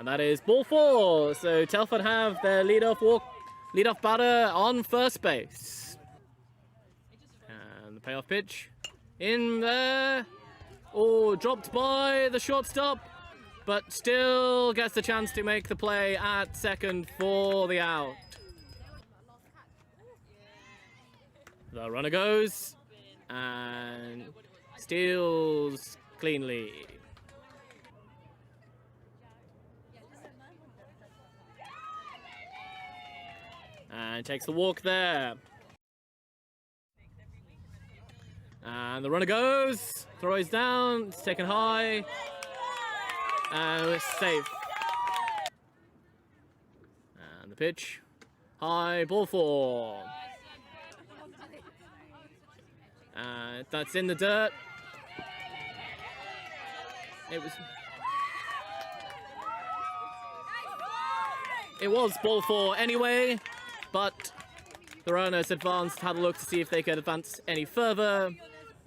And that is ball 4. So Telford have their lead-off batter on first base. And the payoff pitch in there. Oh, dropped by the shortstop, but still gets the chance to make the play at second for the out. The runner goes and steals cleanly. And takes the walk there. And the runner goes, throws down, it's taken high, and it's safe. And the pitch, high, ball 4. And that's in the dirt. It was ball 4 anyway, but the runners advanced, had a look to see if they could advance any further,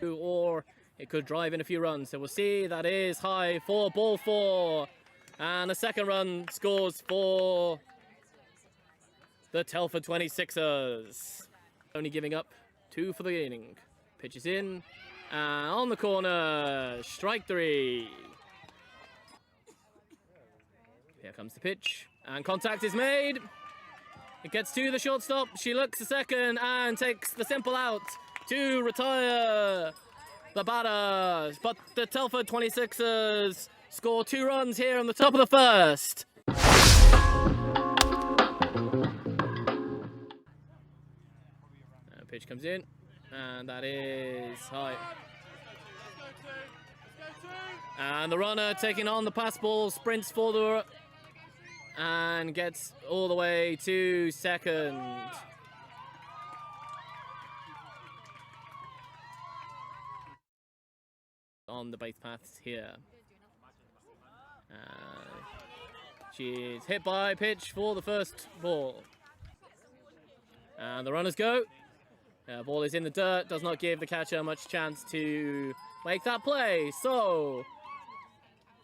or it could drive in a few runs. So we'll see. That is high for ball 4. And the second run scores for the Telford 26ers. Only giving up 2 for the inning. Pitch is in. On the corner. Strike 3. Here comes the pitch. And contact is made. It gets to the shortstop. She looks a second and takes the simple out to retire the batters. But the Telford 26ers score 2 runs here on the top of the first. Pitch comes in, and that is high. And the runner taking on the pass ball, sprints for the and gets all the way to second. On the base paths here. She's hit by pitch for the first ball. And the runners go. Ball is in the dirt, does not give the catcher much chance to make that play. So,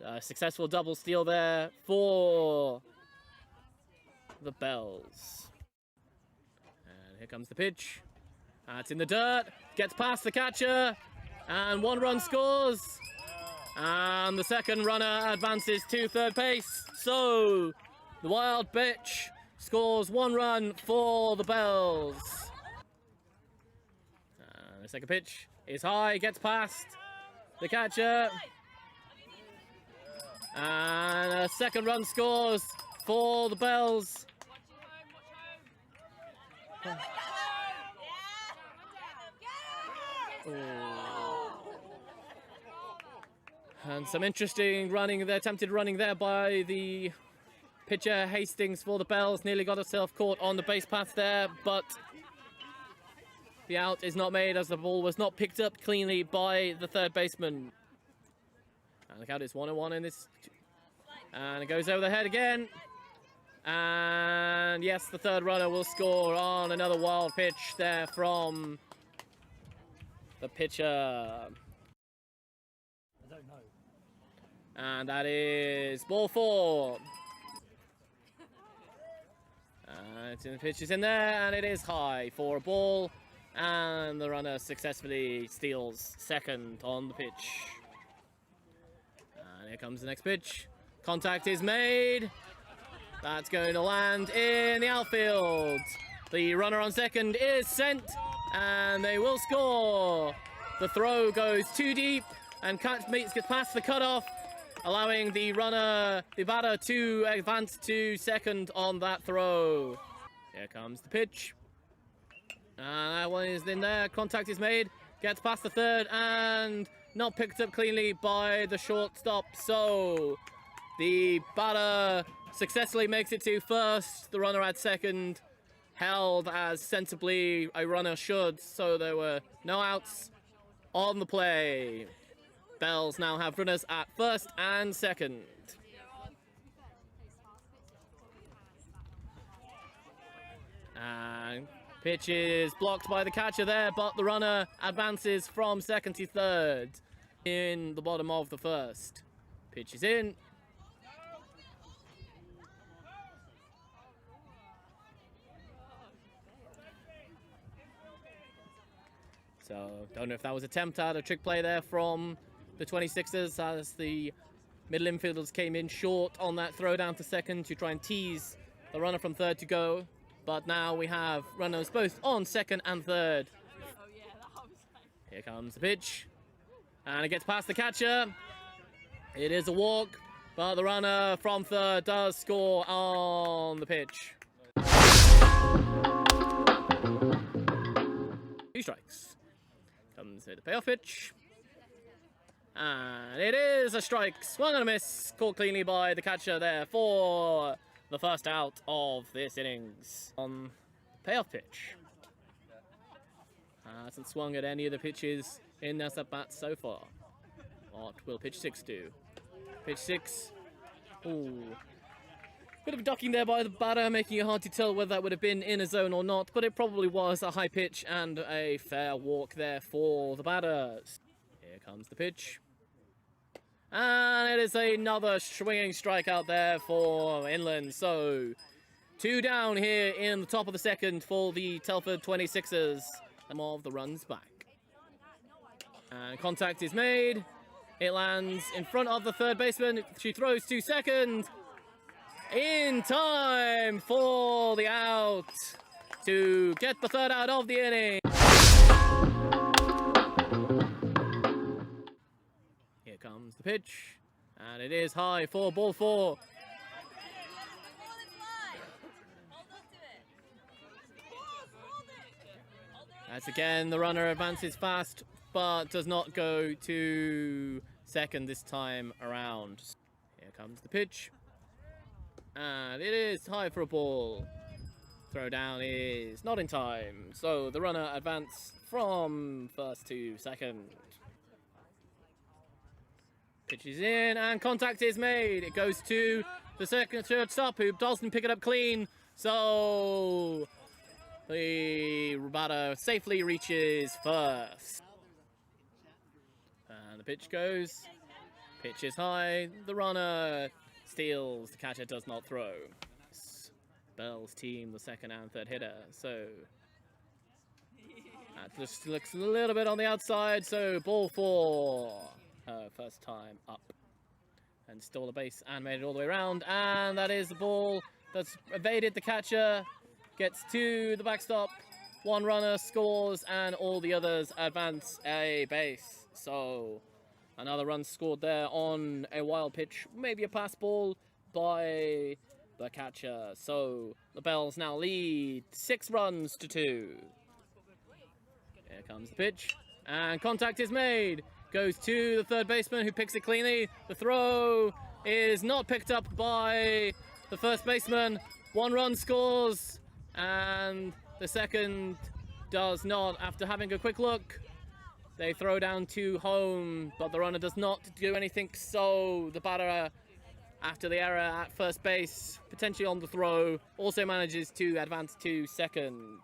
a successful double steal there for the Bells. And here comes the pitch. It's in the dirt, gets past the catcher, and 1 run scores. And the second runner advances to third base. So, the wild pitch scores 1 run for the Bells. The second pitch is high, gets past the catcher. And a second run scores for the Bells. And some interesting running, the attempted running there by the pitcher Hastings for the Bells. Nearly got herself caught on the base path there, but the out is not made as the ball was not picked up cleanly by the third baseman. And the count is 1-1 in this. And it goes over the head again. And yes, the third runner will score on another wild pitch there from the pitcher. I don't know. And that is ball 4. The pitch is in there, and it is high for a ball. And the runner successfully steals second on the pitch. And here comes the next pitch. Contact is made. That's going to land in the outfield. The runner on second is sent, and they will score. The throw goes too deep and gets past the cutoff, allowing the batter to advance to second on that throw. Here comes the pitch. That one is in there. Contact is made. Gets past the third and not picked up cleanly by the shortstop. So the batter successfully makes it to first. The runner at second held as sensibly a runner should. So there were no outs on the play. Bells now have runners at first and second. And pitch is blocked by the catcher there, but the runner advances from second to third in the bottom of the first. Pitch is in. So, don't know if that was an attempt at a trick play there from the 26ers as the middle infielders came in short on that throw down to second to try and tease the runner from third to go. But now we have runners both on second and third. Here comes the pitch. And it gets past the catcher. It is a walk, but the runner from third does score on the pitch. 2 strikes. Comes with the payoff pitch. And it is a strike. Swung and a miss. Caught cleanly by the catcher there for the first out of this innings. On the payoff pitch. Hasn't swung at any of the pitches in this at bat so far. What will pitch 6 do? Pitch 6. Ooh. Bit of ducking there by the batter, making it hard to tell whether that would have been in a zone or not, but it probably was a high pitch and a fair walk there for the batters. Here comes the pitch. And it is another swinging strikeout there for Inland. So, 2 down here in the top of the second for the Telford 26ers. Of the runs back. And contact is made. It lands in front of the third baseman. She throws to second. In time for the out to get the third out of the inning. Here comes the pitch, and it is high for ball 4. As again, the runner advances fast, but does not go to second this time around. Here comes the pitch. And it is high for a ball. Throw down is not in time. So the runner advances from first to second. Pitch is in and contact is made. It goes to the second shortstop who doesn't pick it up clean. So the batter safely reaches first. And the pitch goes. Pitch is high. The runner steals. The catcher does not throw. Bell's team, the second and third hitter. So that just looks a little bit on the outside. So ball 4. Her first time up. And stole the base and made it all the way around. And that is the ball that's evaded the catcher. Gets to the backstop. 1 runner scores and all the others advance a base. So another run scored there on a wild pitch. Maybe a pass ball by the catcher. So the Bells now lead 6 runs to 2. Here comes the pitch. And contact is made. Goes to the third baseman who picks it cleanly. The throw is not picked up by the first baseman. 1 run scores. And the second does not. After having a quick look, they throw down to home, but the runner does not do anything. So the batter, after the error at first base, potentially on the throw, also manages to advance to second.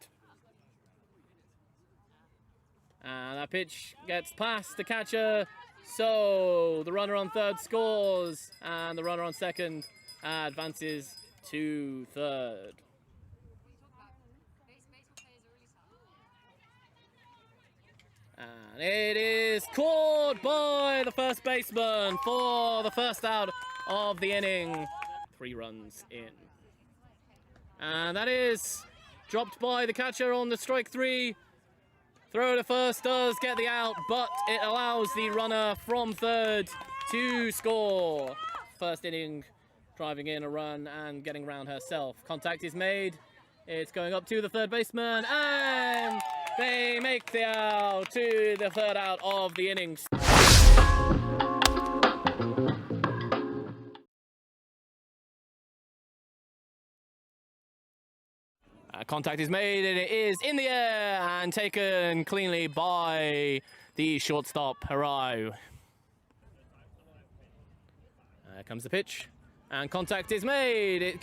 And that pitch gets past the catcher. So the runner on third scores, and the runner on second advances to third. And it is caught by the first baseman for the first out of the inning. 3 runs in. And that is dropped by the catcher on the strike 3. Throw to first does get the out, but it allows the runner from third to score. First inning, driving in a run and getting around herself. Contact is made. It's going up to the third baseman, and they make the out to the third out of the innings. Contact is made, and it is in the air and taken cleanly by the shortstop, Harai. There comes the pitch, and contact is made. It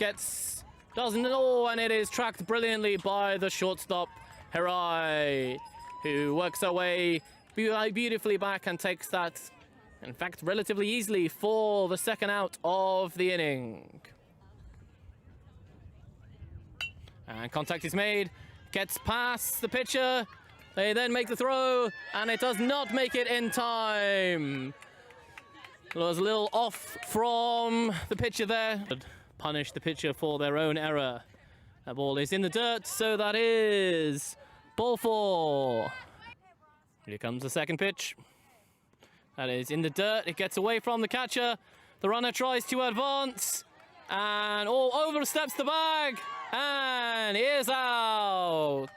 doesn't at all, and it is tracked brilliantly by the shortstop, Harai, who works her way beautifully back and takes that, in fact, relatively easily for the second out of the inning. And contact is made, gets past the pitcher, They then make the throw, and it does not make it in time. It was a little off from the pitcher there. Punish the pitcher for their own error. That ball is in the dirt, so that is ball 4. Here comes the second pitch. That is in the dirt. It gets away from the catcher. The runner tries to advance, and oversteps the bag, and is out.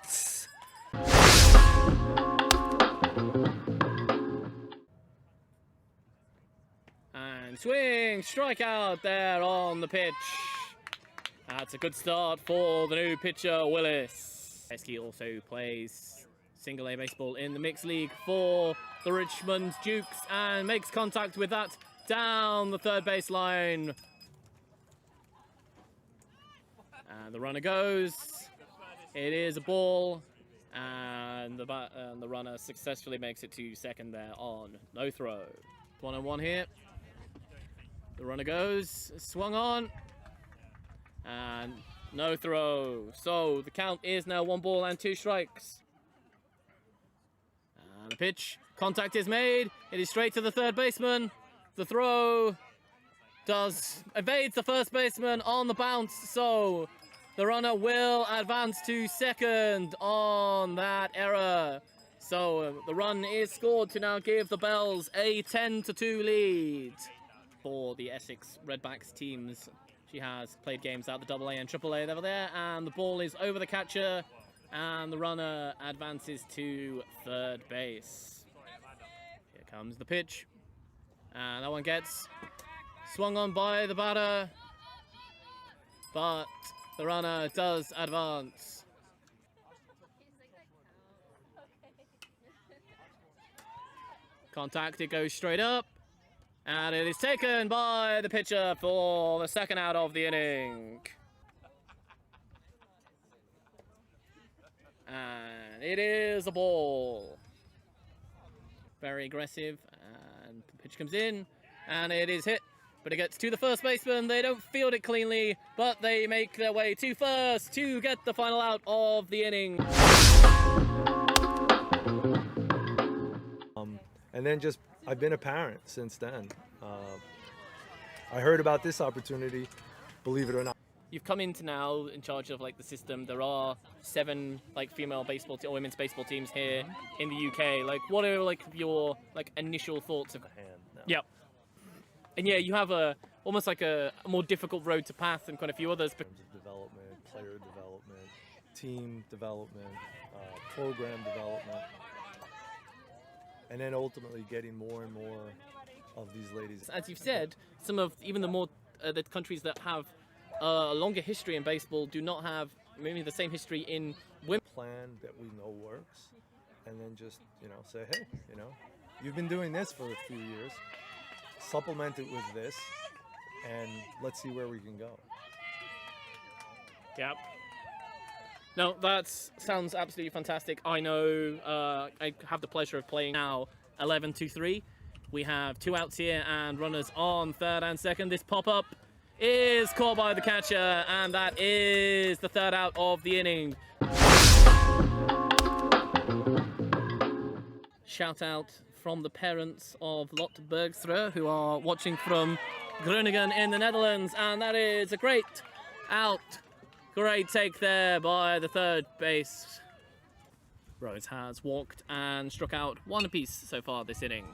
And swing, strikeout there on the pitch. That's a good start for the new pitcher, Willis. Esky also plays single A baseball in the mixed league for the Richmond Dukes and makes contact with that down the third base line. And the runner goes. It is a ball, and the runner successfully makes it to second there on no throw. 1-on-1 here. The runner goes, swung on, and no throw. So the count is now 1 ball and 2 strikes. And the pitch, contact is made. It is straight to the third baseman. The throw evades the first baseman on the bounce. So the runner will advance to second on that error. So the run is scored to now give the Bells a 10-2 lead. For the Essex Redbacks teams, she has played games at the AA and AAA level there, and the ball is over the catcher, and the runner advances to third base. Here comes the pitch, and that one gets swung on by the batter, but the runner does advance. Contact, it goes straight up. And it is taken by the pitcher for the second out of the inning. And it is a ball. Very aggressive, and the pitch comes in, and it is hit. But it gets to the first baseman. They don't field it cleanly, but they make their way to first to get the final out of the inning. And then I've been a parent since then. I heard about this opportunity, believe it or not. You've come into now in charge of the system. There are 7 female baseball or women's baseball teams here in the UK. What are your initial thoughts of? Yep. And yeah, you have almost a more difficult road to path than quite a few others. In terms of development, player development, team development, program development. And then ultimately getting more and more of these ladies. As you've said, some of even the countries that have a longer history in baseball do not have maybe the same history in women. Plan that we know works, and then just say, hey, you've been doing this for a few years. Supplement it with this, and let's see where we can go. Yep. No, that sounds absolutely fantastic. I know I have the pleasure of playing now 11-3. We have 2 outs here and runners on third and second. This pop-up is caught by the catcher, and that is the third out of the inning. Shout out from the parents of Lot Bergstra, who are watching from Groningen in the Netherlands, and that is a great out. Great take there by the third base. Rose has walked and struck out 1 apiece so far this inning.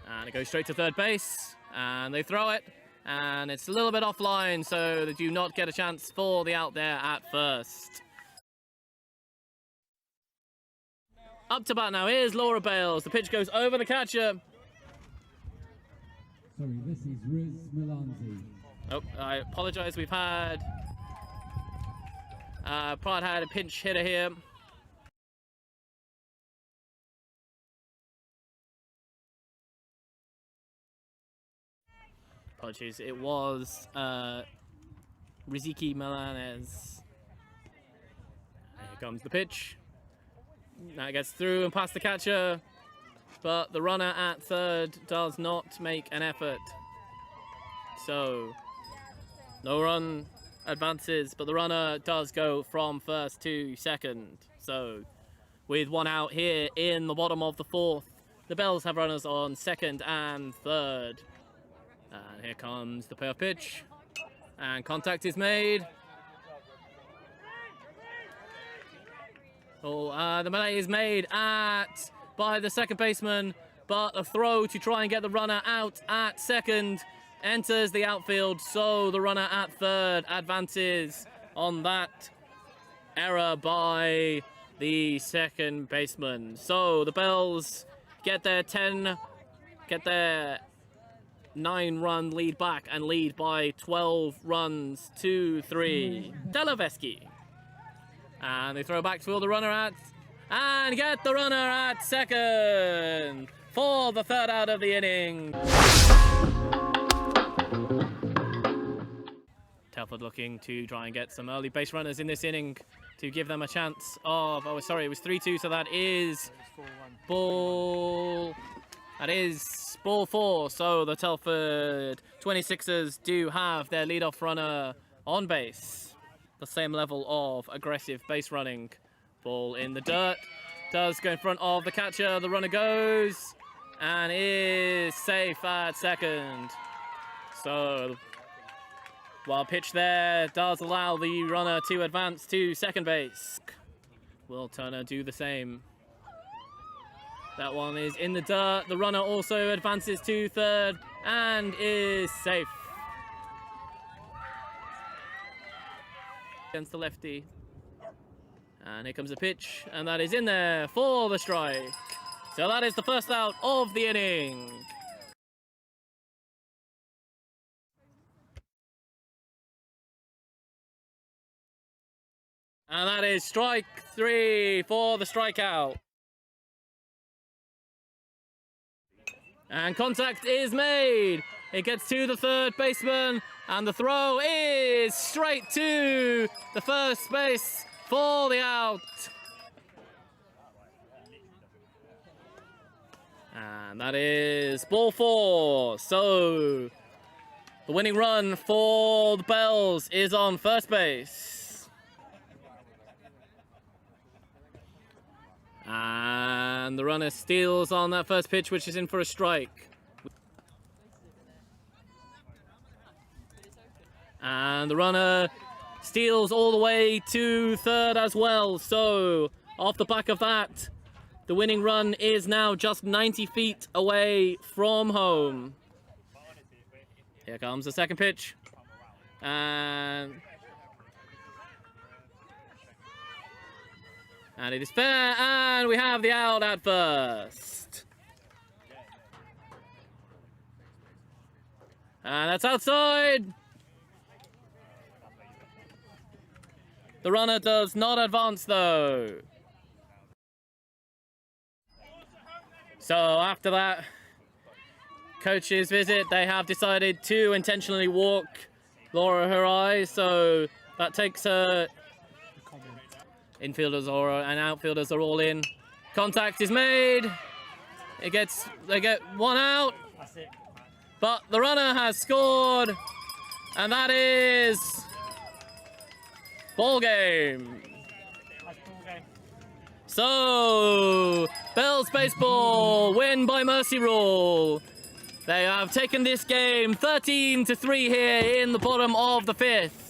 And it goes straight to third base, and they throw it, and it's a little bit offline, so they do not get a chance for the out there at first. Up to bat now is Laura Bales. The pitch goes over the catcher. Sorry, this is Riz Milanzi. Oh, I apologise. We've had Pride had a pinch hitter here. Apologies, it was Riziki Milanez. Here comes the pitch. Now it gets through and past the catcher, but the runner at third does not make an effort. So, no run advances, but the runner does go from first to second. So, with 1 out here in the bottom of the 4th. The Bells have runners on 2nd and 3rd. And here comes the payoff pitch. And contact is made. Oh, the melee is made by the second baseman, but a throw to try and get the runner out at 2nd enters the outfield, so the runner at 3rd advances on that error by the second baseman. So the Bells get their 9-run lead back and lead by 12 runs to 3. Televeski. And they throw back to the runner at, and get the runner at 2nd for the 3rd out of the inning. Telford looking to try and get some early base runners in this inning to give them a chance of, oh sorry, it was 3-2, so that is ball 4. So the Telford 26ers do have their leadoff runner on base. The same level of aggressive base running. Ball in the dirt, does go in front of the catcher, the runner goes and is safe at 2nd. So while pitch there does allow the runner to advance to 2nd base. Will Turner do the same? That one is in the dirt, the runner also advances to 3rd and is safe. Against the lefty. And here comes a pitch, and that is in there for the strike. So that is the 1st out of the inning. And that is strike 3 for the strikeout. And contact is made. It gets to the 3rd baseman, and the throw is straight to the 1st base for the out. And that is ball 4. So the winning run for the Bells is on 1st base. And the runner steals on that 1st pitch, which is in for a strike. And the runner steals all the way to 3rd as well. So off the back of that, the winning run is now just 90 feet away from home. Here comes the 2nd pitch. And it is fair, and we have the out at 1st. And that's outside. The runner does not advance though. So after that coach's visit, they have decided to intentionally walk Laura Harai, so that takes her. Infielders and outfielders are all in. Contact is made. They get 1 out. But the runner has scored, and that is ball game. So Bells baseball win by mercy rule. They have taken this game 13-3 here in the bottom of the 5th.